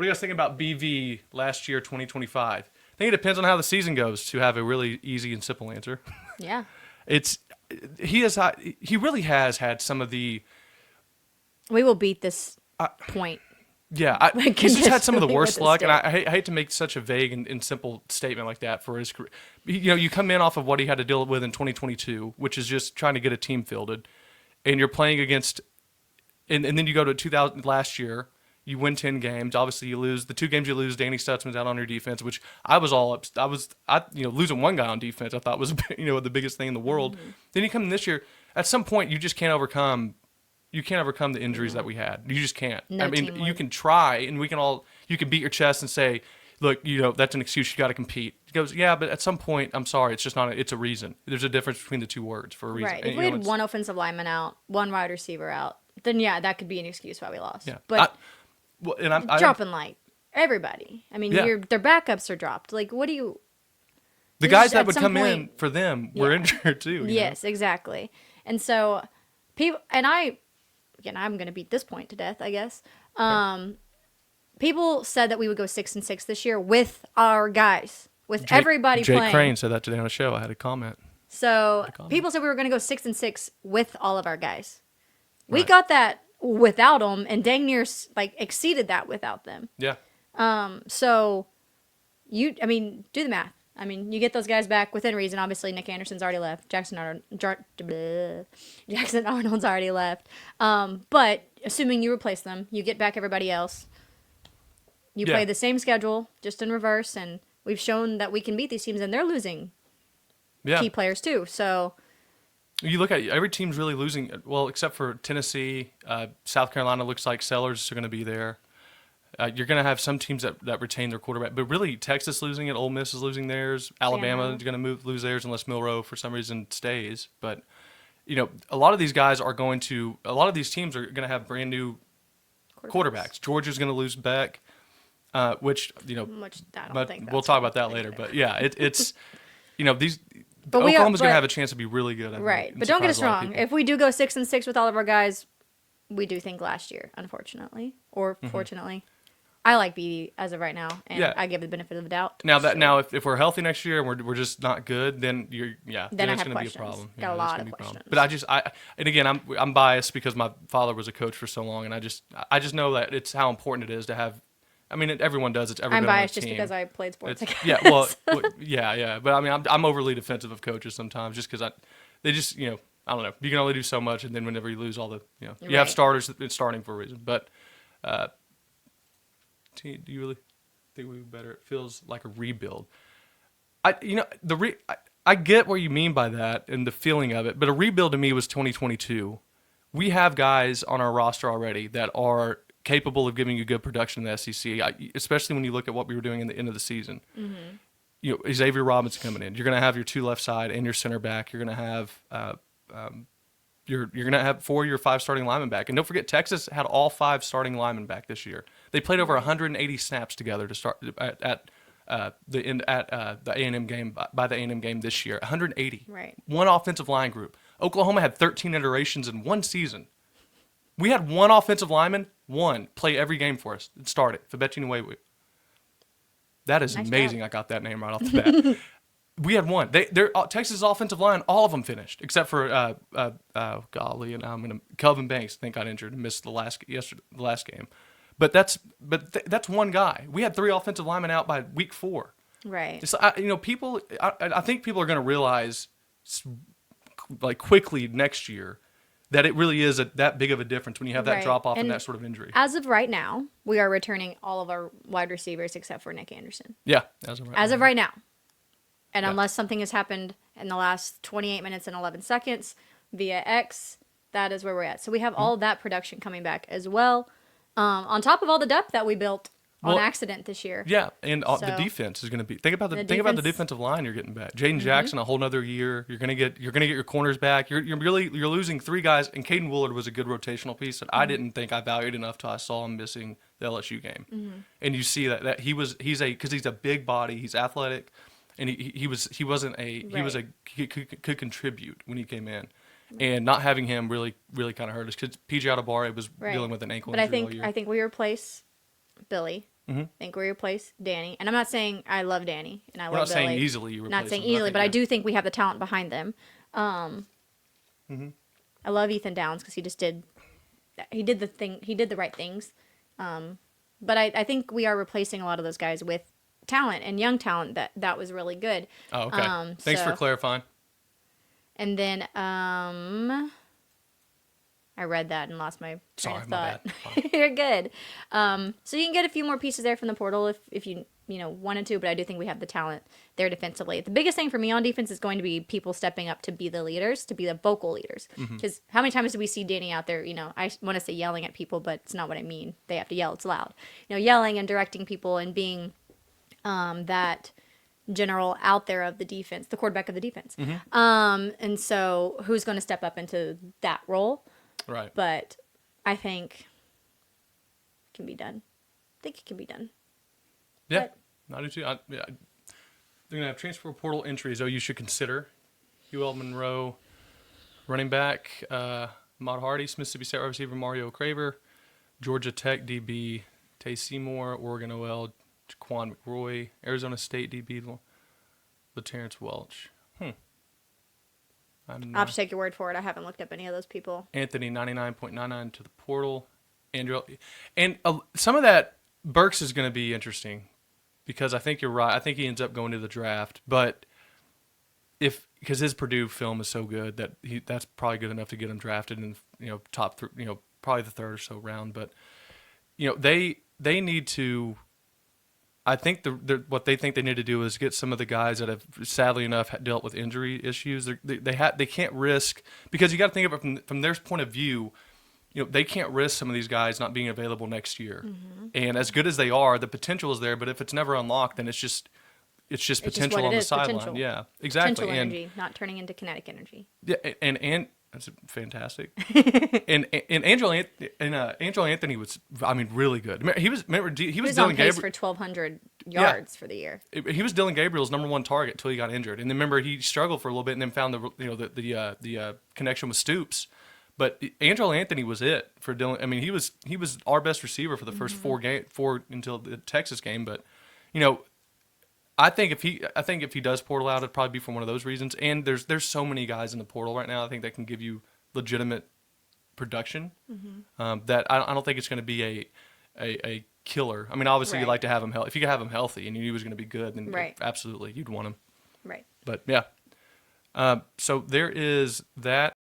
What are you guys thinking about BV last year, 2025? I think it depends on how the season goes to have a really easy and simple answer. Yeah. He really has had some of the. We will beat this point. Yeah, he's just had some of the worst luck, and I I hate to make such a vague and simple statement like that for his career. You come in off of what he had to deal with in 2022, which is just trying to get a team fielded, and you're playing against, and then you go to 2000 last year, you win 10 games. Obviously, you lose the 2 games you lose. Danny Stutzman's out on your defense, which I was all up. Losing one guy on defense, I thought was the biggest thing in the world. Mm-hmm. Then you come in this year. At some point, you just can't overcome. You can't overcome the injuries that we had. You just can't. No I mean, teamwork. you can try, and you can beat your chest and say, look, that's an excuse. You got to compete. He goes, yeah, but at some point, I'm sorry, it's just not. It's a reason. There's a difference between the 2 words for a reason. Right. And, If we had one offensive lineman out, one wide receiver out, then yeah, that could be an excuse why we lost. Yeah. But I'm dropping like everybody. I mean, their backups are dropped. Like, what do you? The guys that would come in for them were injured too. Yes, exactly. And so, people and I. Again, I'm going to beat this point to death, I guess. People said that we would go 6-6 this year with our guys, with everybody playing. Jake Crane said that today on a show. I had a comment. So people said we were going to go 6-6 with all of our guys. We got that without them, and dang near exceeded that without them. Yeah. So do the math. I mean, you get those guys back within reason. Obviously, Nick Anderson's already left. Jackson Arnold's already left. But assuming you replace them, you get back everybody else. You play the same schedule, just in reverse, and we've shown that we can beat these teams, and they're losing key players too. So you look at every team's really losing. Well, except for Tennessee, South Carolina looks like Sellers are going to be there. You're going to have some teams that retain their quarterback, but really Texas losing it, Ole Miss is losing theirs, Alabama is going to lose theirs unless Milroe for some reason stays. But a lot of these guys are going to. A lot of these teams are going to have brand new quarterbacks. Georgia's going to lose Beck, which I don't think that's we'll talk about that later. But yeah, it's these. But Oklahoma's going to have a chance to be really good. Right, but don't get us wrong. If we do go 6-6 with all of our guys, we do think last year, unfortunately, or fortunately. I like BD as of right now, and I give the benefit of the doubt. Now if we're healthy next year and we're just not good, then then it's going to be a problem. Got a lot of questions. But and again I'm biased because my father was a coach for so long, and I just know that it's how important it is to have. I mean, everyone does. It's ever. I'm biased just because I played sports. Yeah, well, yeah. But I mean, I'm overly defensive of coaches sometimes, just because they just I don't know. You can only do so much, and then whenever you lose all the you have starters. It's starting for a reason, but. Do you really think we would better? It feels like a rebuild. I get what you mean by that and the feeling of it, but a rebuild to me was 2022. We have guys on our roster already that are capable of giving you good production in the SEC, especially when you look at what we were doing in the end of the season. Mm-hmm. Xavier Robinson coming in. You're going to have your 2 left side and your center back. You're going to have you're going to have 4 of your 5 starting linemen back. And don't forget, Texas had all 5 starting linemen back this year. They played over 180 snaps together to start at the A&M game by the A&M game this year. 180. Right. One offensive line group. Oklahoma had 13 iterations in one season. We had one offensive lineman, play every game for us and start it. Fabetchi Nwewu. That is nice amazing. Job. I got that name right off the bat. We had one. Texas' offensive line, all of them finished, except for Kelvin Banks. I think got injured and missed the last game. But that's one guy. We had 3 offensive linemen out by week 4. Right. It's, people. I think people are going to realize, like quickly next year, that it really is that big of a difference when you have that drop off and that sort of injury. As of right now, we are returning all of our wide receivers except for Nick Anderson. Yeah, as of right now. And unless something has happened in the last 28 minutes and 11 seconds via X, that is where we're at. So we have all of that production coming back as well, on top of all the depth that we built on accident this year. Yeah, and the defense is going to be. Think about the defensive line you're getting back. Jaden Jackson, a whole nother year. You're going to get your corners back. You're losing 3 guys, and Caden Woolard was a good rotational piece that I didn't think I valued enough till I saw him missing the LSU game. Mm-hmm. And you see that he's a big body. He's athletic. And he could contribute when he came in, and not having him really kind of hurt us because PJ Atabare was dealing with an ankle injury all year. I think we replace Billy I think we replace Danny. And I'm not saying I love Danny and I We're love not saying Billy. easily you replace Not saying them, easily, but I yeah. do think we have the talent behind them. I love Ethan Downs because he did the right things. But I think we are replacing a lot of those guys with talent and young talent that was really good. Oh, okay. Thanks for So- clarifying. And then I read that and lost my train Sorry, of my thought. bad. You're good. So you can get a few more pieces there from the portal if you wanted to, but I do think we have the talent there defensively. The biggest thing for me on defense is going to be people stepping up to be the leaders, to be the vocal leaders. Because how many times do we see Danny out there? I want to say yelling at people, but it's not what I mean. They have to yell. It's loud. Yelling and directing people and being that general out there of the defense, the quarterback of the defense. And so who's going to step up into that role? Right. But I think it can be done. I think it can be done. Yeah. I do too. Yeah, they're going to have transfer portal entries, though, you should consider. UL Monroe, running back, Maud Hardy, Mississippi State wide receiver Mario Craver, Georgia Tech DB, Tay Seymour, Oregon OL, Jaquan McRoy, Arizona State DB, LaTerrence Welch. I'll have to take your word for it. I haven't looked up any of those people. Anthony 99.99 to the portal. Andrew, and some of that Burks is going to be interesting because I think you're right. I think he ends up going to the draft, but because his Purdue film is so good that's probably good enough to get him drafted in top three, probably the third or so round. But they need to. I think what they think they need to do is get some of the guys that have sadly enough dealt with injury issues. They can't risk, because you got to think of it from their point of view. They can't risk some of these guys not being available next year. And as good as they are, the potential is there. But if it's never unlocked, then it's just potential on the sideline. Potential. Yeah, exactly. Potential energy, not turning into kinetic energy. Yeah, and that's fantastic. and Angelo Anthony was, really good. He was He was Dylan on pace Gabriel. for 1,200 yards for the year. He was Dylan Gabriel's number one target until he got injured. And then remember, he struggled for a little bit and then found the connection with Stoops. But Angelo Anthony was it for Dylan. He was our best receiver for the first four until the Texas game. But I think if he does portal out, it'd probably be for one of those reasons. And there's so many guys in the portal right now, I think, that can give you legitimate production. That I don't think it's going to be a killer. Obviously, Right. you'd like to have him healthy. If you could have him healthy and you knew he was going to be good, then Right. absolutely you'd want him. Right. But yeah. So there is that.